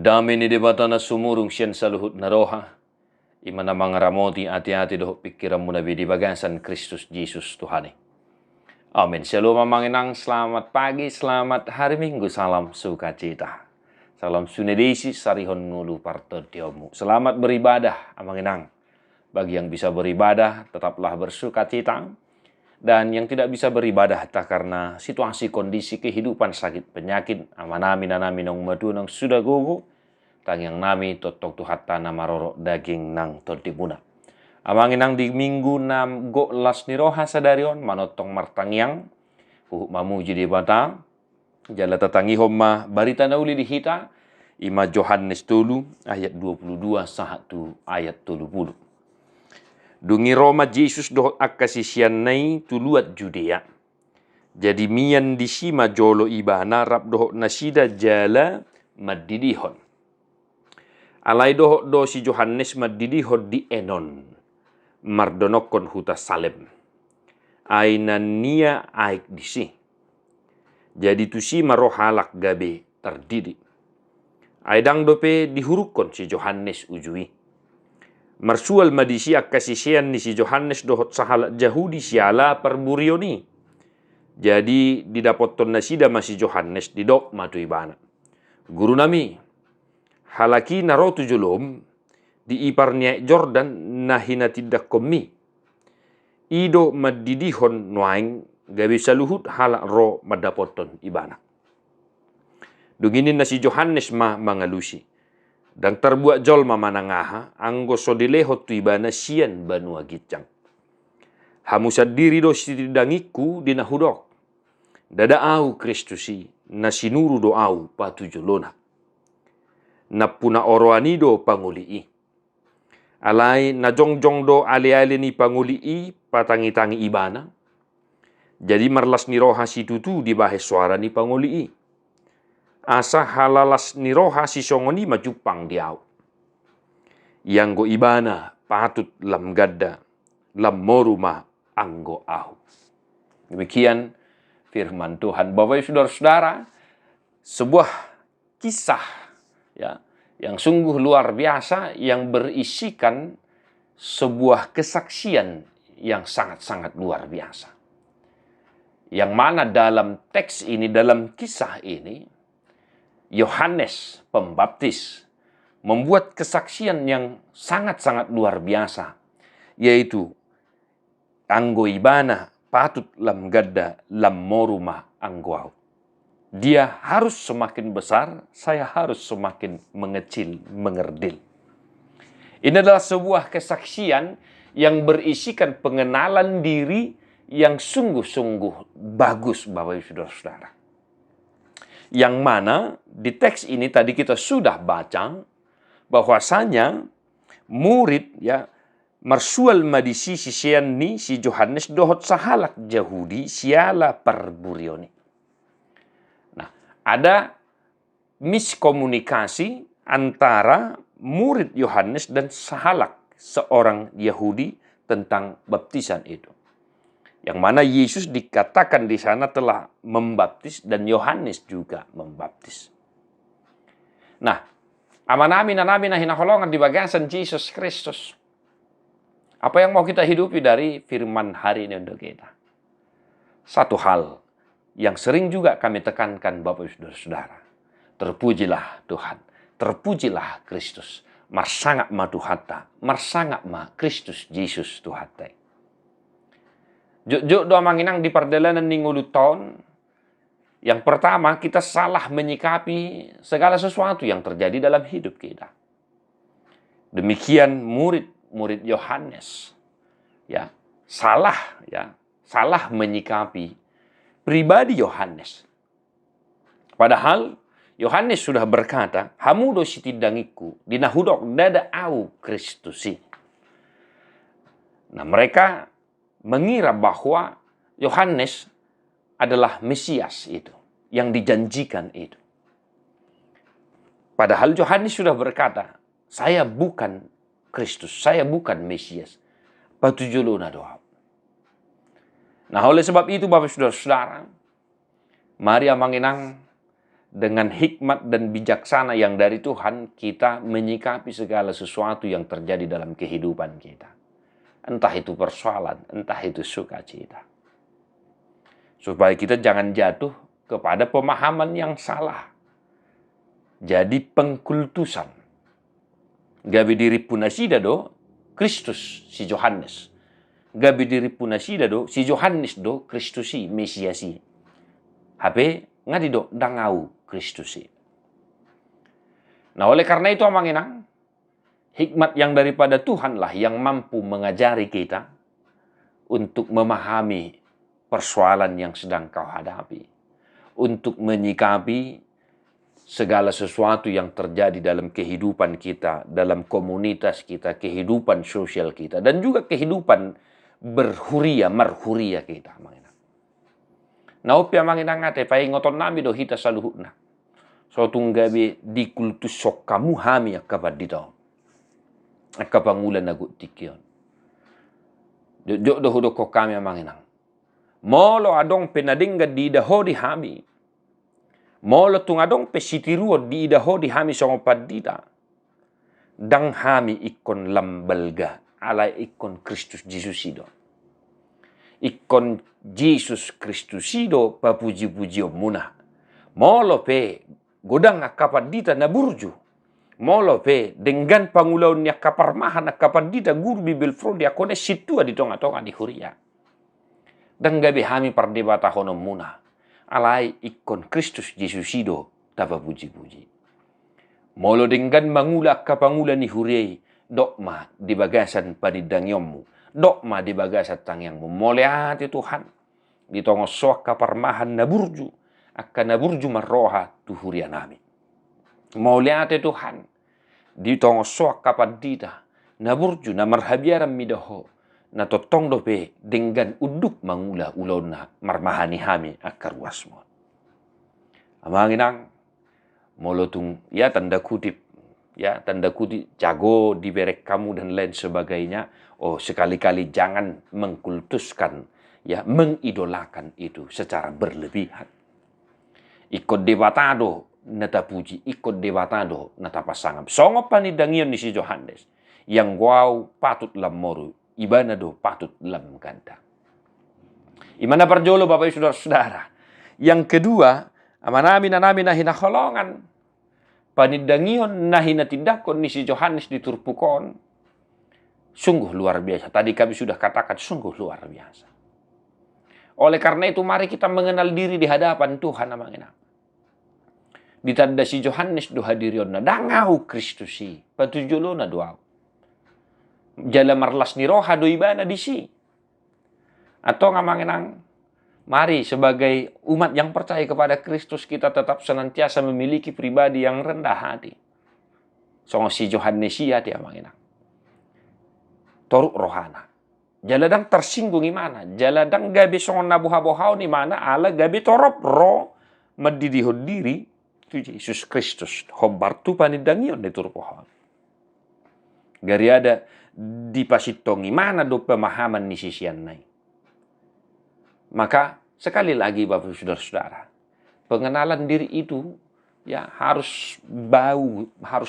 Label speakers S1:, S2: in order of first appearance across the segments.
S1: Dami ni debatana sumurung siyan sa luhut na roha. Imana mga ramoti ati-ati doh pikiran mo na di bagasan Kristus Jesus Tuhani. Amin. Shalom manginang, selamat pagi, selamat hari Minggu, salam sukacita. Salam sunedesi sarihon ngulu parto diomu. Selamat beribadah, amanginang. Bagi yang bisa beribadah, tetaplah bersukacita. Dan yang tidak bisa beribadah, tak karena situasi kondisi kehidupan sakit penyakit, amanami nanami nong madu nong sudah gugu, tang yang nami totok tuhata nama roro daging nang todibuna. Amanginang di minggu nam go las niroha sadarion, manotong martangyang, mamuji di bata, jala tatangi homma barita nauli di hita, ima Yohanes tulu ayat 22 sahatu ayat 30. Dungi Roma Jesus doh akasisian nai tuluat Judea. Jadi mian di sima jolo ibana rap doh nasida jala madidihon. Alai doh do si Yohanes madidihon di Enon. Mardonokon huta Salem. Ainan nia aik disi. Jadi tu si marohalak gabe terdidi. Aidang dope dihurukon si Yohanes ujui. Marsual madisi akasisian ni si Yohanes dohot sahalat Jahudi siala perburioni. Jadi didapoton nasida masih Yohanes didok matu ibana. Guru nami halaki narotu julum di iparnya Jordan nahina tidak komi. Ido madidihon nuaing gabi saluhut halak ro madapoton ibana. Dunginin nasi Yohanes mangalusi. Dan terbuat jolma manangaha, anggo sodilehot tu ibana sian banua gicang. Hamusad diri do sidangiku dinahudok. Dada au Kristusi, nasinuru do au patujulona. Napuna oroanido pangulii. Alai najongjong do ali-ali ni pangulii patangi-tangi ibana. Jadi marlas ni roha situtu dibahas suara ni pangulii. Asa halalas ni roha si songoni majupang diau. Yang go ibana patut lam gadda, lam moruma anggo ahu. Demikian firman Tuhan. Bapak saudara-saudara, sebuah kisah ya yang sungguh luar biasa yang berisikan sebuah kesaksian yang sangat-sangat luar biasa. Yang mana dalam teks ini, dalam kisah ini, Yohanes Pembaptis membuat kesaksian yang sangat-sangat luar biasa, yaitu anggo ibana patut lam gadda lam moruma anggoau. Dia harus semakin besar, saya harus semakin mengecil, mengerdil. Ini adalah sebuah kesaksian yang berisikan pengenalan diri yang sungguh-sungguh bagus, Bapak Ibu Saudara-saudara. Yang mana di teks ini tadi kita sudah baca bahwasanya murid ya marsual madisi sisian ni si Yohanes dohot sahalak Jahudi siala perburioni. Nah, ada miskomunikasi antara murid Yohanes dan sahalak seorang Yahudi tentang baptisan itu. Yang mana Yesus dikatakan di sana telah membaptis dan Yohanes juga membaptis. Nah, amanami nanami hinaholongan di bagasan Yesus Kristus. Apa yang mau kita hidupi dari firman hari ini untuk kita? Satu hal yang sering juga kami tekankan Bapak Ibu Saudara. Terpujilah Tuhan, terpujilah Kristus. Marsangak ma Tuhata, marsangak ma Kristus Yesus Tuhata. Juk doa manginang di perjalanan ningulu tahun. Yang pertama, kita salah menyikapi segala sesuatu yang terjadi dalam hidup kita. Demikian murid Yohanes ya, salah menyikapi pribadi Yohanes. Padahal Yohanes sudah berkata, hamudo sitidangiku dinahudok dada au Kristusi. Nah, mereka mengira bahwa Yohanes adalah Mesias itu, yang dijanjikan itu. Padahal Yohanes sudah berkata, saya bukan Kristus, saya bukan Mesias. Patujuluna doa. Nah, oleh sebab itu Bapak Saudara-saudara, mari manginang dengan hikmat dan bijaksana yang dari Tuhan, kita menyikapi segala sesuatu yang terjadi dalam kehidupan kita. Entah itu persoalan, entah itu sukacita. Supaya kita jangan jatuh kepada pemahaman yang salah. Jadi pengkultusan. Gabi diri punasida do, Kristus si Yohanes. Gabi diri punasida do, si Yohanes do, Kristusi, Mesiasi. Habe ngadi do, dangau Kristusi. Nah oleh karena itu amanginang, hikmat yang daripada Tuhanlah yang mampu mengajari kita untuk memahami persoalan yang sedang kau hadapi. Untuk menyikapi segala sesuatu yang terjadi dalam kehidupan kita, dalam komunitas kita, kehidupan sosial kita, dan juga kehidupan marhuria kita. Nah, upya manginang ate, pai ngoton nami do hita saluhutna. So tunggabi di kultus sok kamu hami akabad dito. Akabangulan nagut tikion. Jok do hudo ko kami manginang. Molo adong penadingga di daho di hami. Molo tungadong pesitiruo di idaho di hami songopad dita. Dang hami ikon lambalga alai ikon Kristus Jesusido. Ikon Jesus Kristusido papuji-puji muna. Molo pe godang akapad dita na burju. Molo pe dengan pangulaun niya kaparmahan akapad dita guru bibel frodi akone situa di tonga-tonga di huria. Dan gabi hami pardebata hono muna. Alai ikon Kristus Jesusido tapa puji-puji. Molo dengan mangula kapangula ni hurei, dokma di bagasan padidangyommu, dokma di bagasan tangyangmu. Mole hati Tuhan, di tongo soak kaparmahan naburju, akan naburju marroha tuhuria nami. Mole hati Tuhan, di tongo soak kapadita, naburju na marhabiaran midaho, na totong dope dengan uduk mangula ulon na marmahani hami akarwasmo. Amanginang molotung ya tanda kutip jago diberek kamu dan lain sebagainya. Oh sekali-kali jangan mengkultuskan ya mengidolakan itu secara berlebihan. Ikut debatado nata puji, ikut debatado nata pasangan. Songo panidangion ni si Yohanes yang wow patut lamoru. Ibana do patut lam ganda. Imana parjolo Bapak Ibu Saudara-saudara. Yang kedua, amanami na hinaholongan. Panidangion na hinatindakon ni si Yohanes diturpukon. Sungguh luar biasa. Tadi kami sudah katakan sungguh luar biasa. Oleh karena itu mari kita mengenal diri di hadapan Tuhan amangina. Ditanda si Yohanes do hadirion na dangau Kristusi. Patujolo na doaw. Jala marlas ni roha do ibana di si. Atau ngamanginang, mari sebagai umat yang percaya kepada Kristus kita tetap senantiasa memiliki pribadi yang rendah hati. Songo si Yohanesia dia manginang. Toruk rohana. Jaladang tersinggung imana. Jaladang gabi songo nabuha-buhau ni mana ala gabi torop roh medidihod diri tu Yesus Kristus. Hobar tu panidangion di turpohon. Gari ada dipasitongi mana do pemahaman ni sisian nai. Maka sekali lagi Bapak Saudara-saudara, pengenalan diri itu ya harus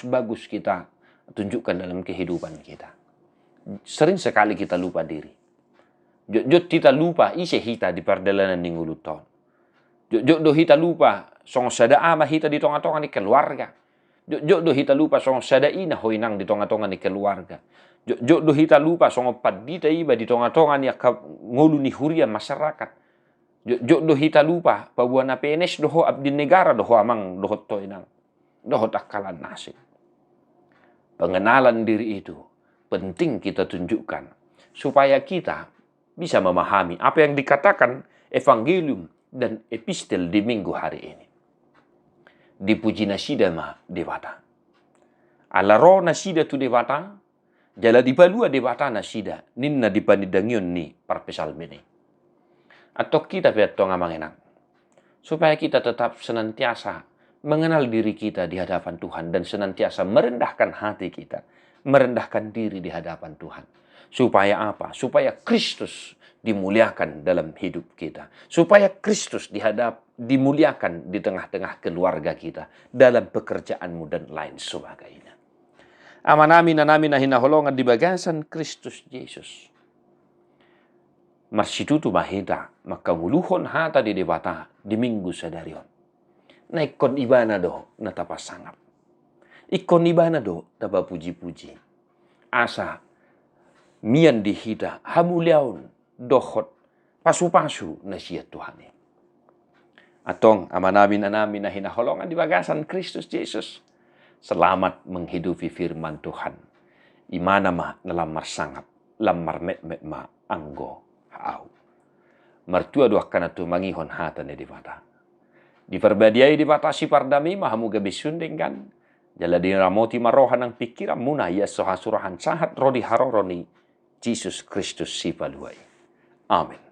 S1: bagus kita tunjukkan dalam kehidupan kita. Sering sekali kita lupa diri. Jod kita lupa ise hita di pardalanan ning uluton. Jod do hita lupa song sada ama hita di tonga-tonga ni keluarga. Jod do hita lupa song sada ina hoinang di tonga-tonga ni keluarga. Jod do hita lupa song padita iba di tonga-tonga ni ngulu ni huria masyarakat. Jod do hita lupa pabuana PNS doho abdi negara doho amang doho toinang. Doho takalan nasib. Pengenalan diri itu penting kita tunjukkan supaya kita bisa memahami apa yang dikatakan evangelium dan epistel di minggu hari ini. Dipuji nasida ma dewata. Alaro nasida tu dewata, jala dipalua dewata nasida, ninna dipanidangion ni parpesalmene. Atau kita piat ngamangenang. Supaya kita tetap senantiasa mengenal diri kita di hadapan Tuhan dan senantiasa merendahkan hati kita, merendahkan diri di hadapan Tuhan. Supaya apa? Supaya Kristus dimuliakan dalam hidup kita. Supaya Kristus dimuliakan di tengah-tengah keluarga kita, dalam pekerjaanmu dan lain sebagainya. Amanami na namin na hinaholongan di bagasan Kristus Jesus. Marsitutu mahita, makanguluhon hata di debata, di minggu sadarion. Na ikon iba na do, na tapasangap. Ikon iba na do, taba puji-puji. Asa, mian dihita, hamuliaon, dohot, pasu-pasu na siya Tuhan. Atong amanamin na namin na hinaholongan di bagasan Kristus Jesus. Selamat menghidupi firman Tuhan. Imana ma nalamar sangap, lamar met ma anggo hau. Martua dua kana tu mangihon hata ne di mata. Di perbadiai di batasi pardami mahamu gabi sundingkan. Jala di ramoti marohan ng pikiran muna ya sohasurahan sahat rodi haroroni Jesus Kristus sipaluai. Amin.